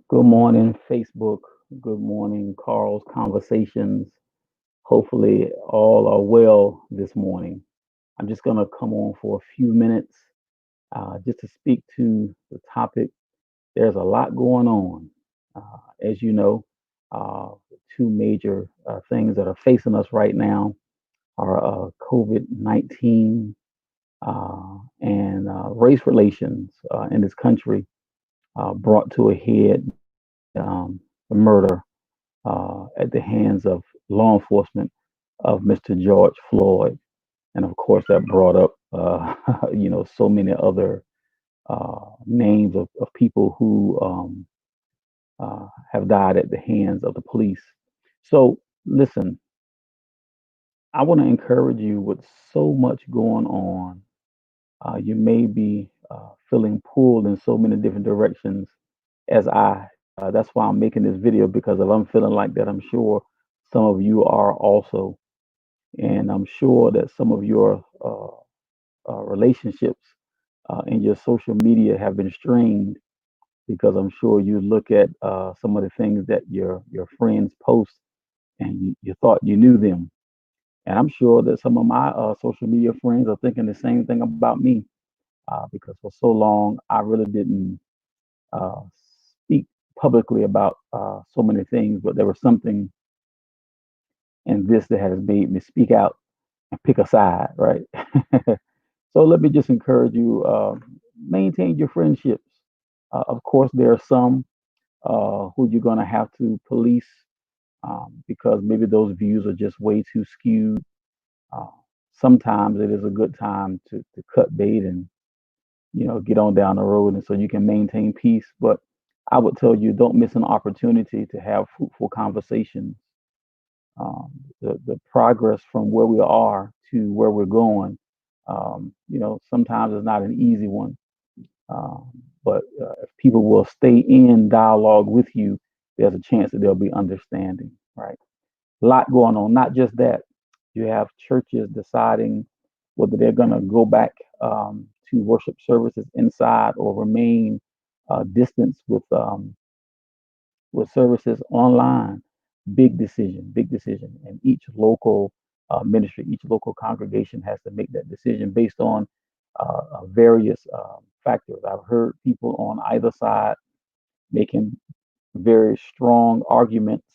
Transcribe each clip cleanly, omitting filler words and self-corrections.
Good morning, Facebook. Good morning, Carl's Conversations. Hopefully, all are well this morning. I'm just going to come on for a few minutes just to speak to the topic. There's a lot going on. As you know, the two major things that are facing us right now are COVID 19 and race relations in this country brought to a head by the murder at the hands of law enforcement of Mr. George Floyd, and of course that brought up so many other names of people who have died at the hands of the police. So listen, I want to encourage you with so much going on. You may be feeling pulled in so many different directions as I. That's why I'm making this video because if I'm feeling like that, I'm sure some of you are also. And I'm sure that some of your relationships in your social media have been strained because I'm sure you look at some of the things that your friends post and you thought you knew them. And I'm sure that some of my social media friends are thinking the same thing about me because for so long I really didn't uh, speak publicly about so many things, but there was something in this that has made me speak out and pick a side, right? So let me just encourage you, maintain your friendships. Of course, there are some who you're going to have to police because maybe those views are just way too skewed. Uh, Sometimes it is a good time to cut bait and get on down the road, and so you can maintain peace. But I would tell you, don't miss an opportunity to have fruitful conversations. The progress from where we are to where we're going, sometimes it's not an easy one. But if people will stay in dialogue with you, there's a chance that there'll be understanding, right? A lot going on. Not just that, you have churches deciding whether they're going to go back to worship services inside or remain distance with services online. Big decision. And each local ministry, each local congregation has to make that decision based on various factors. I've heard people on either side making very strong arguments.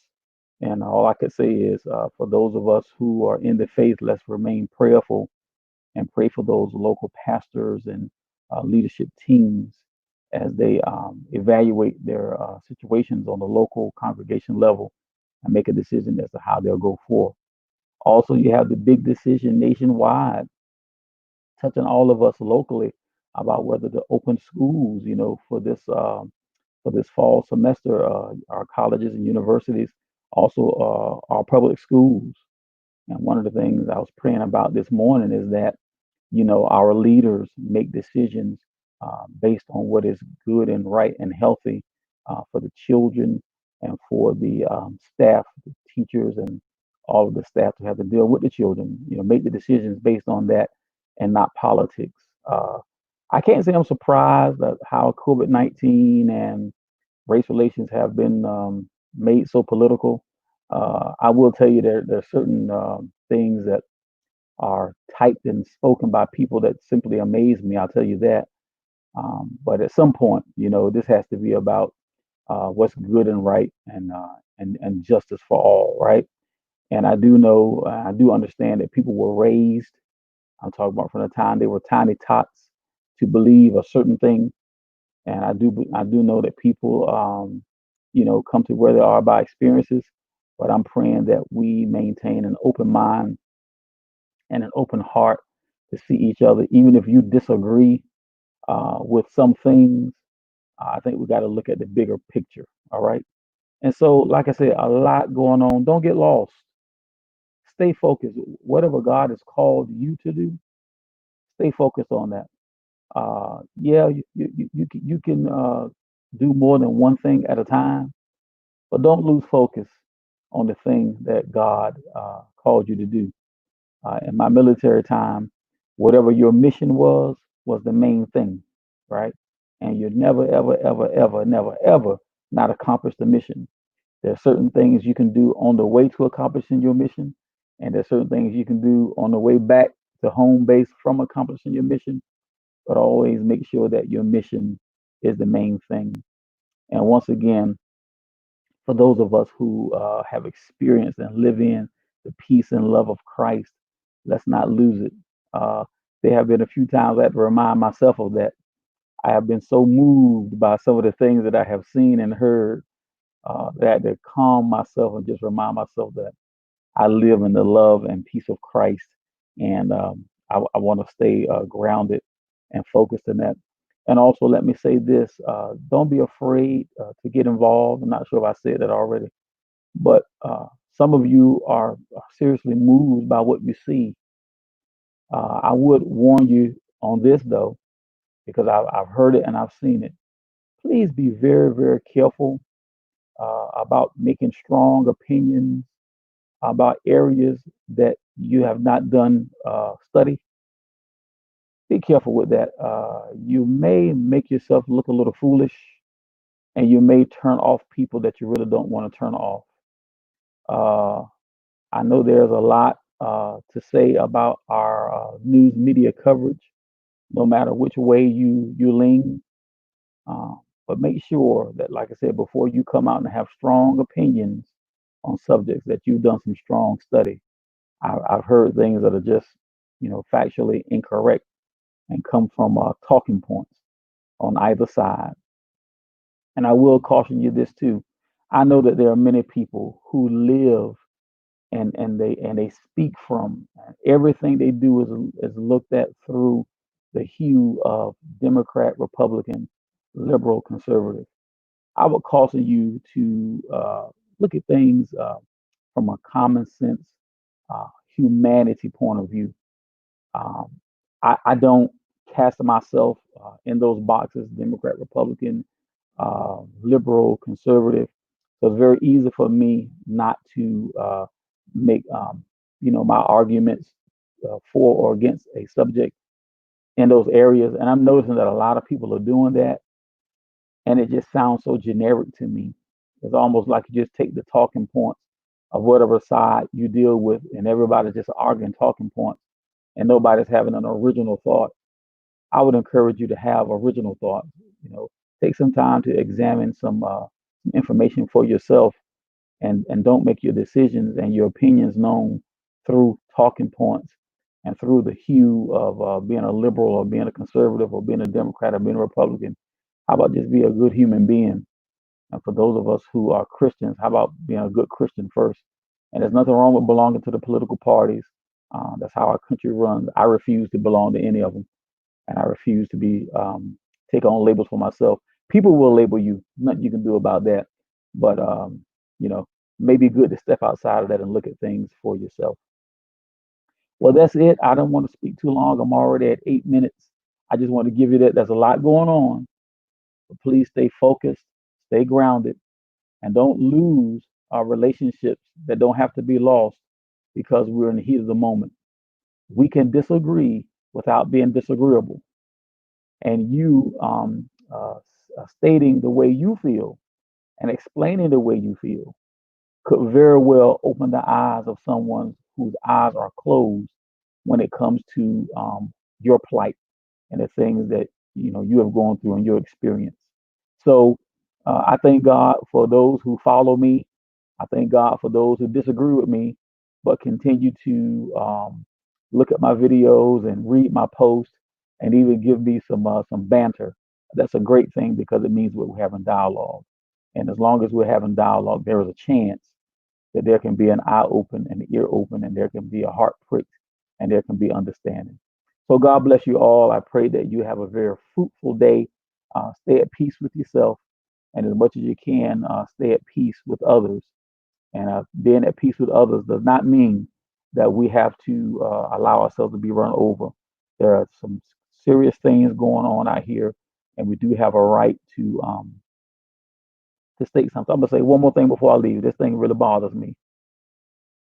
And all I could say is for those of us who are in the faith, let's remain prayerful and pray for those local pastors and leadership teams as they evaluate their situations on the local congregation level and make a decision as to how they'll go forward. Also, you have the big decision nationwide, touching all of us locally about whether to open schools, for this fall semester. Our colleges and universities, also our public schools. And one of the things I was praying about this morning is that our leaders make decisions based on what is good and right and healthy for the children and for the staff, the teachers, and all of the staff to have to deal with the children. Make the decisions based on that and not politics. I can't say I'm surprised at how COVID-19 and race relations have been made so political. I will tell you there are certain things that are typed and spoken by people that simply amaze me. I'll tell you that. But at some point, this has to be about what's good and right and justice for all, right? And I do know, I do understand that people were raised. I'm talking about from the time they were tiny tots to believe a certain thing, and I do know that people, come to where they are by experiences. But I'm praying that we maintain an open mind and an open heart to see each other, even if you disagree with some things. I think we got to look at the bigger picture. All right. And so, like I said, a lot going on. Don't get lost. Stay focused. Whatever God has called you to do, stay focused on that. Yeah, you can do more than one thing at a time, but don't lose focus on the thing that God called you to do. In my military time, whatever your mission was the main thing, right? And you never, ever, ever, ever, never, ever not accomplish the mission. There are certain things you can do on the way to accomplishing your mission, and there's certain things you can do on the way back to home base from accomplishing your mission. But always make sure that your mission is the main thing. And once again, for those of us who have experienced and live in the peace and love of Christ, let's not lose it. Uh, there have been a few times I had to remind myself of that. I have been so moved by some of the things that I have seen and heard that I had to calm myself and just remind myself that I live in the love and peace of Christ, and I want to stay grounded and focused in that. And also, let me say this: don't be afraid to get involved. I'm not sure if I said that already, but some of you are seriously moved by what you see. I would warn you on this though, because I've heard it and I've seen it. Please be very, very careful about making strong opinions about areas that you have not done study. Be careful with that. You may make yourself look a little foolish, and you may turn off people that you really don't want to turn off. Uh, I know there's a lot to say about our news media coverage, no matter which way you lean. Uh, but make sure that, like I said, before you come out and have strong opinions on subjects, that you've done some strong study. I've heard things that are just, factually incorrect and come from talking points on either side. And I will caution you this too. I know that there are many people who live and they speak from everything they do is looked at through the hue of Democrat, Republican, liberal, conservative. I would caution you to look at things from a common sense, uh, humanity point of view. Um, I don't cast myself in those boxes, Democrat, Republican, liberal, conservative. So it's very easy for me not to make, my arguments for or against a subject in those areas. And I'm noticing that a lot of people are doing that, and it just sounds so generic to me. It's almost like you just take the talking points of whatever side you deal with, and everybody's just arguing talking points, and nobody's having an original thought. I would encourage you to have original thoughts. You know, take some time to examine some information for yourself, and don't make your decisions and your opinions known through talking points and through the hue of being a liberal or being a conservative or being a Democrat or being a Republican. How about just be a good human being? And for those of us who are Christians, how about being a good Christian first? And there's nothing wrong with belonging to the political parties. That's how our country runs. I refuse to belong to any of them, and I refuse to be take on labels for myself. People will label you. Nothing you can do about that. But you know, maybe good to step outside of that and look at things for yourself. Well, that's it. I don't want to speak too long. I'm already at 8 minutes. I just want to give you that. There's a lot going on, but please stay focused, stay grounded, and don't lose our relationships that don't have to be lost because we're in the heat of the moment. We can disagree without being disagreeable, and you stating the way you feel and explaining the way you feel could very well open the eyes of someone whose eyes are closed when it comes to your plight and the things that you have gone through in your experience. So I thank God for those who follow me. I thank God for those who disagree with me, but continue to look at my videos and read my posts and even give me some banter. That's a great thing because it means we're having dialogue. And as long as we're having dialogue, there is a chance that there can be an eye open and an ear open, and there can be a heart pricked, and there can be understanding. So God bless you all. I pray that you have a very fruitful day. Stay at peace with yourself, and as much as you can, stay at peace with others. And being at peace with others does not mean that we have to allow ourselves to be run over. There are some serious things going on out here, and we do have a right to state something. I'm gonna say one more thing before I leave. This thing really bothers me.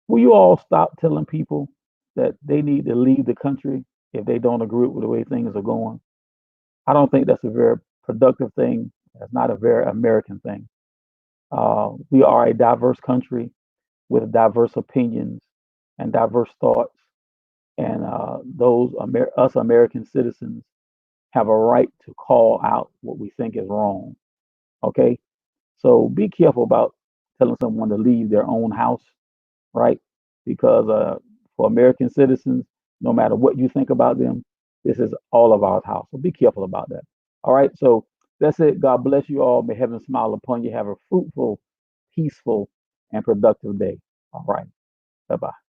Will you all stop telling people that they need to leave the country if they don't agree with the way things are going? I don't think that's a very productive thing. That's not a very American thing. We are a diverse country with diverse opinions and diverse thoughts, and us American citizens have a right to call out what we think is wrong. Okay, so be careful about telling someone to leave their own house, right? Because for American citizens, no matter what you think about them, this is all of our house. So be careful about that. All right. So that's it. God bless you all. May heaven smile upon you. Have a fruitful, peaceful, and productive day. All right. Bye bye.